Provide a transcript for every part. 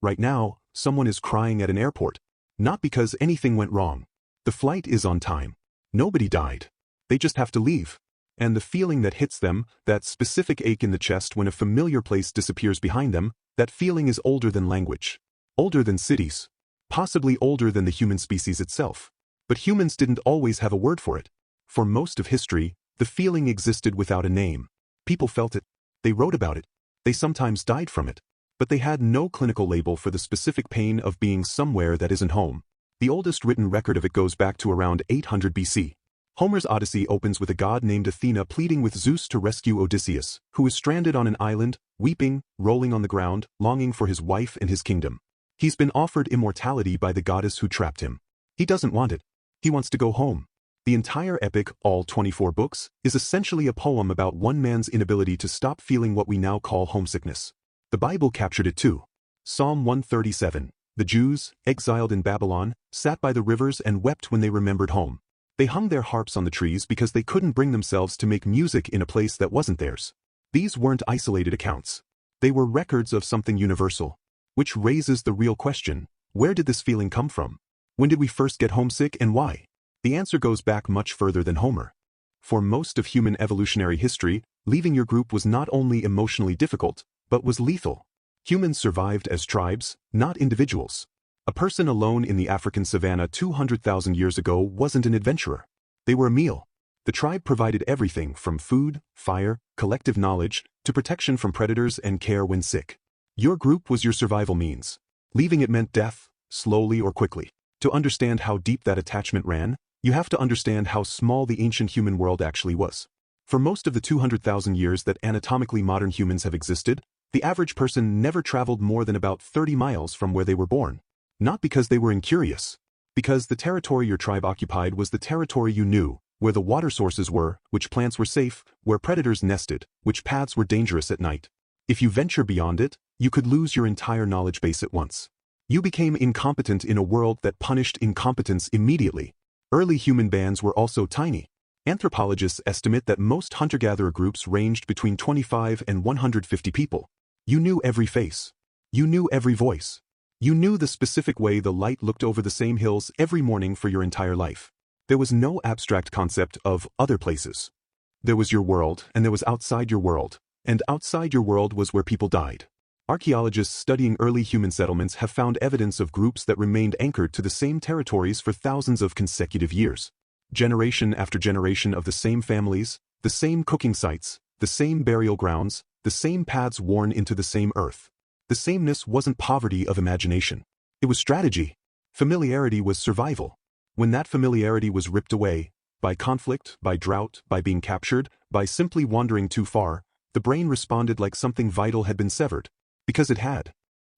Right now, someone is crying at an airport. Not because anything went wrong. The flight is on time. Nobody died. They just have to leave. And the feeling that hits them, that specific ache in the chest when a familiar place disappears behind them, that feeling is older than language. Older than cities. Possibly older than the human species itself. But humans didn't always have a word for it. For most of history, the feeling existed without a name. People felt it. They wrote about it. They sometimes died from it. But they had no clinical label for the specific pain of being somewhere that isn't home. The oldest written record of it goes back to around 800 BC. Homer's Odyssey opens with a god named Athena pleading with Zeus to rescue Odysseus, who is stranded on an island, weeping, rolling on the ground, longing for his wife and his kingdom. He's been offered immortality by the goddess who trapped him. He doesn't want it. He wants to go home. The entire epic, all 24 books, is essentially a poem about one man's inability to stop feeling what we now call homesickness. The Bible captured it too. Psalm 137. The Jews, exiled in Babylon, sat by the rivers and wept when they remembered home. They hung their harps on the trees because they couldn't bring themselves to make music in a place that wasn't theirs. These weren't isolated accounts. They were records of something universal. Which raises the real question, where did this feeling come from? When did we first get homesick and why? The answer goes back much further than Homer. For most of human evolutionary history, leaving your group was not only emotionally difficult, but was lethal. Humans survived as tribes, not individuals. A person alone in the African savanna 200,000 years ago wasn't an adventurer. They were a meal. The tribe provided everything from food, fire, collective knowledge, to protection from predators and care when sick. Your group was your survival means. Leaving it meant death, slowly or quickly. To understand how deep that attachment ran, you have to understand how small the ancient human world actually was. For most of the 200,000 years that anatomically modern humans have existed, the average person never traveled more than about 30 miles from where they were born. Not because they were incurious. Because the territory your tribe occupied was the territory you knew, where the water sources were, which plants were safe, where predators nested, which paths were dangerous at night. If you venture beyond it, you could lose your entire knowledge base at once. You became incompetent in a world that punished incompetence immediately. Early human bands were also tiny. Anthropologists estimate that most hunter-gatherer groups ranged between 25 and 150 people. You knew every face. You knew every voice. You knew the specific way the light looked over the same hills every morning for your entire life. There was no abstract concept of other places. There was your world, and there was outside your world, and outside your world was where people died. Archaeologists studying early human settlements have found evidence of groups that remained anchored to the same territories for thousands of consecutive years. Generation after generation of the same families, the same cooking sites, the same burial grounds, the same paths worn into the same earth. The sameness wasn't poverty of imagination. It was strategy. Familiarity was survival. When that familiarity was ripped away, by conflict, by drought, by being captured, by simply wandering too far, the brain responded like something vital had been severed. Because it had.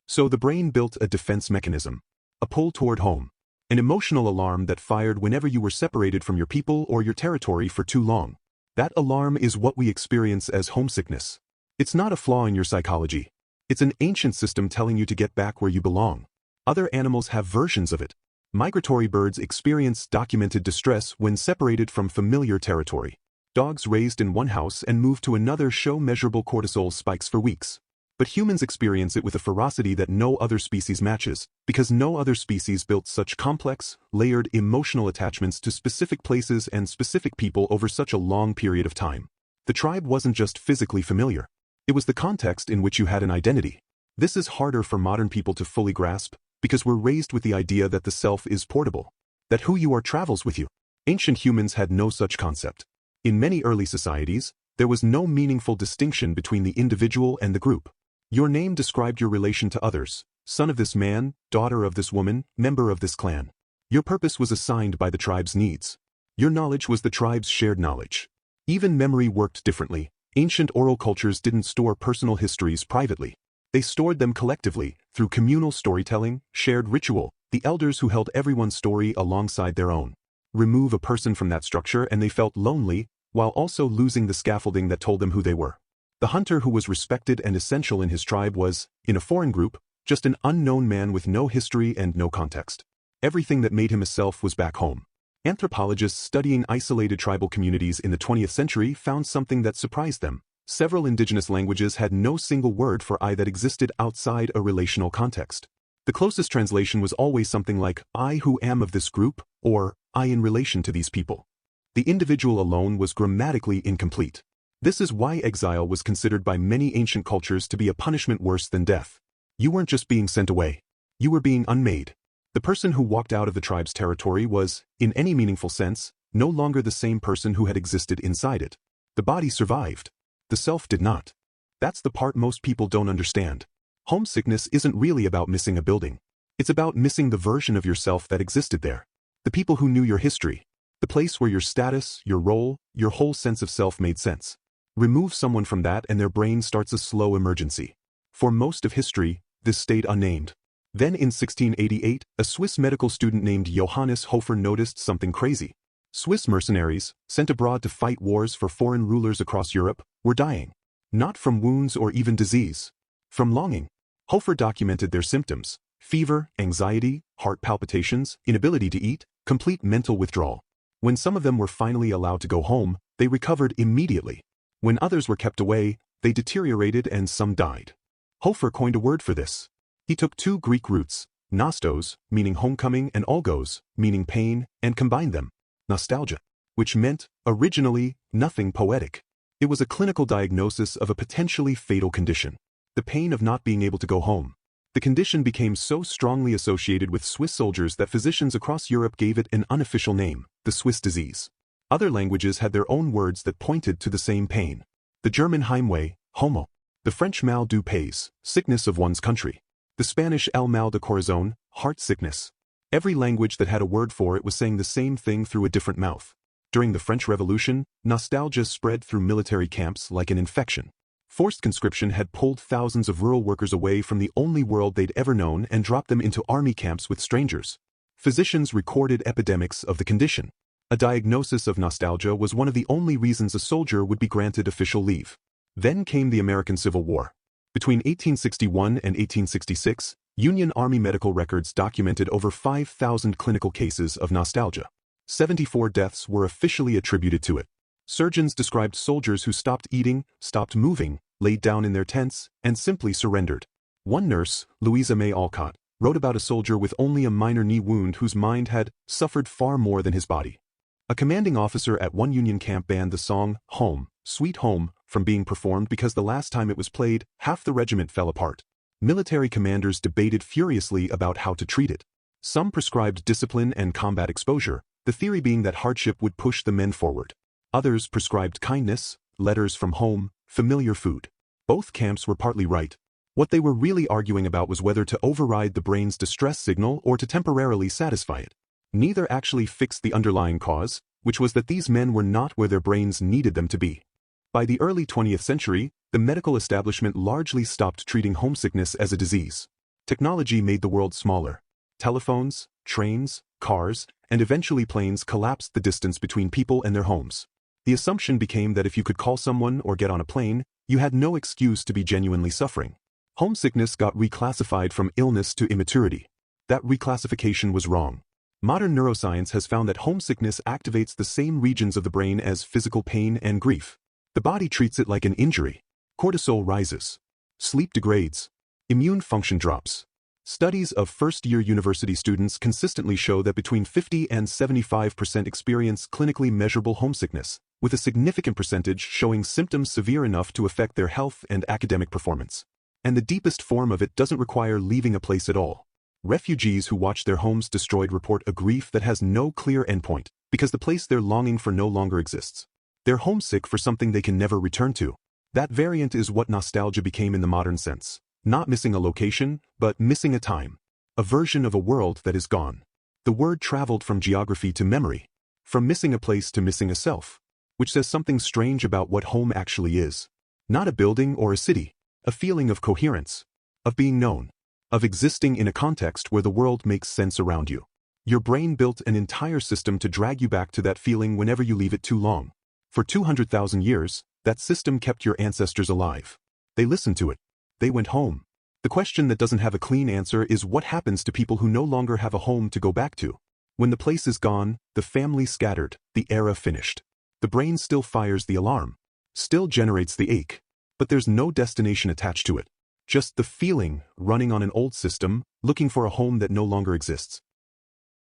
So the brain built a defense mechanism. A pull toward home. An emotional alarm that fired whenever you were separated from your people or your territory for too long. That alarm is what we experience as homesickness. It's not a flaw in your psychology. It's an ancient system telling you to get back where you belong. Other animals have versions of it. Migratory birds experience documented distress when separated from familiar territory. Dogs raised in one house and moved to another show measurable cortisol spikes for weeks. But humans experience it with a ferocity that no other species matches, because no other species built such complex, layered emotional attachments to specific places and specific people over such a long period of time. The tribe wasn't just physically familiar. It was the context in which you had an identity. This is harder for modern people to fully grasp, because we're raised with the idea that the self is portable, that who you are travels with you. Ancient humans had no such concept. In many early societies, there was no meaningful distinction between the individual and the group. Your name described your relation to others, son of this man, daughter of this woman, member of this clan. Your purpose was assigned by the tribe's needs. Your knowledge was the tribe's shared knowledge. Even memory worked differently. Ancient oral cultures didn't store personal histories privately. They stored them collectively, through communal storytelling, shared ritual, the elders who held everyone's story alongside their own. Remove a person from that structure and they felt lonely, while also losing the scaffolding that told them who they were. The hunter who was respected and essential in his tribe was, in a foreign group, just an unknown man with no history and no context. Everything that made him a self was back home. Anthropologists studying isolated tribal communities in the 20th century found something that surprised them. Several indigenous languages had no single word for I that existed outside a relational context. The closest translation was always something like, I who am of this group, or I in relation to these people. The individual alone was grammatically incomplete. This is why exile was considered by many ancient cultures to be a punishment worse than death. You weren't just being sent away. You were being unmade. The person who walked out of the tribe's territory was, in any meaningful sense, no longer the same person who had existed inside it. The body survived. The self did not. That's the part most people don't understand. Homesickness isn't really about missing a building. It's about missing the version of yourself that existed there. The people who knew your history. The place where your status, your role, your whole sense of self made sense. Remove someone from that and their brain starts a slow emergency. For most of history, this stayed unnamed. Then in 1688, a Swiss medical student named Johannes Hofer noticed something crazy. Swiss mercenaries, sent abroad to fight wars for foreign rulers across Europe, were dying. Not from wounds or even disease. From longing. Hofer documented their symptoms: fever, anxiety, heart palpitations, inability to eat, complete mental withdrawal. When some of them were finally allowed to go home, they recovered immediately. When others were kept away, they deteriorated and some died. Hofer coined a word for this. He took two Greek roots, nostos, meaning homecoming, and olgos, meaning pain, and combined them. Nostalgia, which meant, originally, nothing poetic. It was a clinical diagnosis of a potentially fatal condition. The pain of not being able to go home. The condition became so strongly associated with Swiss soldiers that physicians across Europe gave it an unofficial name, the Swiss disease. Other languages had their own words that pointed to the same pain. The German Heimweh, homo. The French mal du pays, sickness of one's country. The Spanish el mal de corazón, heart sickness. Every language that had a word for it was saying the same thing through a different mouth. During the French Revolution, nostalgia spread through military camps like an infection. Forced conscription had pulled thousands of rural workers away from the only world they'd ever known and dropped them into army camps with strangers. Physicians recorded epidemics of the condition. A diagnosis of nostalgia was one of the only reasons a soldier would be granted official leave. Then came the American Civil War. Between 1861 and 1866, Union Army medical records documented over 5,000 clinical cases of nostalgia. 74 deaths were officially attributed to it. Surgeons described soldiers who stopped eating, stopped moving, laid down in their tents, and simply surrendered. One nurse, Louisa May Alcott, wrote about a soldier with only a minor knee wound whose mind had suffered far more than his body. A commanding officer at one Union camp banned the song, Home, Sweet Home, from being performed because the last time it was played, half the regiment fell apart. Military commanders debated furiously about how to treat it. Some prescribed discipline and combat exposure, the theory being that hardship would push the men forward. Others prescribed kindness, letters from home, familiar food. Both camps were partly right. What they were really arguing about was whether to override the brain's distress signal or to temporarily satisfy it. Neither actually fixed the underlying cause, which was that these men were not where their brains needed them to be. By the early 20th century, the medical establishment largely stopped treating homesickness as a disease. Technology made the world smaller. Telephones, trains, cars, and eventually planes collapsed the distance between people and their homes. The assumption became that if you could call someone or get on a plane, you had no excuse to be genuinely suffering. Homesickness got reclassified from illness to immaturity. That reclassification was wrong. Modern neuroscience has found that homesickness activates the same regions of the brain as physical pain and grief. The body treats it like an injury. Cortisol rises. Sleep degrades. Immune function drops. Studies of first-year university students consistently show that between 50 and 75% experience clinically measurable homesickness, with a significant percentage showing symptoms severe enough to affect their health and academic performance. And the deepest form of it doesn't require leaving a place at all. Refugees who watch their homes destroyed report a grief that has no clear endpoint, because the place they're longing for no longer exists. They're homesick for something they can never return to. That variant is what nostalgia became in the modern sense. Not missing a location, but missing a time. A version of a world that is gone. The word traveled from geography to memory. From missing a place to missing a self. Which says something strange about what home actually is. Not a building or a city. A feeling of coherence. Of being known. Of existing in a context where the world makes sense around you. Your brain built an entire system to drag you back to that feeling whenever you leave it too long. For 200,000 years, that system kept your ancestors alive. They listened to it. They went home. The question that doesn't have a clean answer is what happens to people who no longer have a home to go back to. When the place is gone, the family scattered, the era finished. The brain still fires the alarm. Still generates the ache. But there's no destination attached to it. Just the feeling running on an old system, looking for a home that no longer exists.